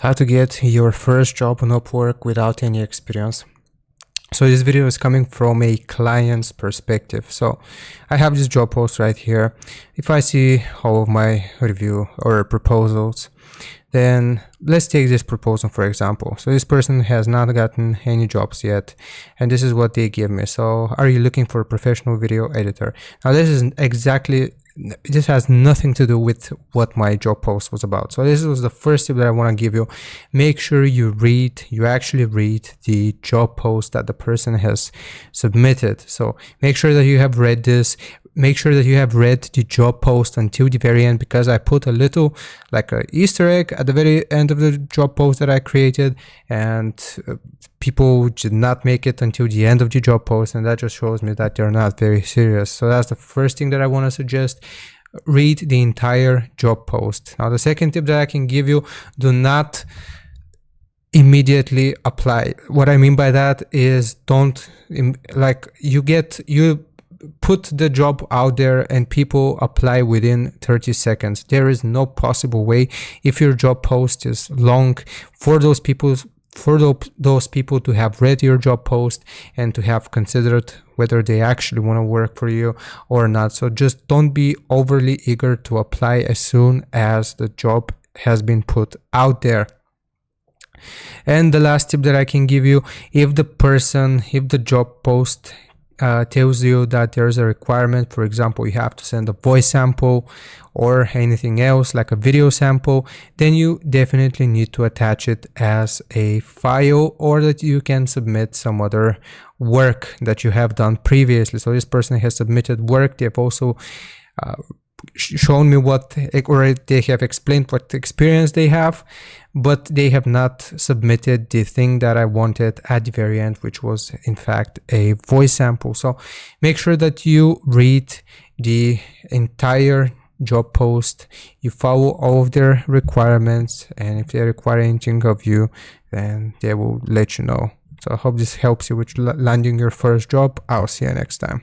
How to get your first job on Upwork without any experience. So this video is coming from a client's perspective. So I have this job post right here. If I see all of my review or proposals, then let's take this proposal for example. So this person has not gotten any jobs yet, and this is what they give me. So are you looking for a professional video editor? Now this has nothing to do with what my job post was about. So this was the first tip that I want to give you. Make sure you actually read the job post that the person has submitted. So make sure that you have read this. Make sure that you have read the job post until the very end, because I put a little like a Easter egg at the very end of the job post that I created, and people did not make it until the end of the job post, and that just shows me that they're not very serious. So that's the first thing that I want to suggest. Read the entire job post. Now the second tip that I can give you, do not immediately apply. What I mean by that is you put the job out there and people apply within 30 seconds. There is no possible way, if your job post is long, for those people to have read your job post and to have considered whether they actually want to work for you or not. So just don't be overly eager to apply as soon as the job has been put out there. And the last tip that I can give you, if the job post tells you that there's a requirement, for example, you have to send a voice sample or anything else like a video sample, then you definitely need to attach it as a file, or that you can submit some other work that you have done previously. So this person has submitted work. They have also shown me or they have explained what experience they have, but they have not submitted the thing that I wanted at the very end, which was in fact a voice sample. So make sure that you read the entire job post, you follow all of their requirements, and if they require anything of you, then they will let you know. So I hope this helps you with landing your first job. I'll see you next time.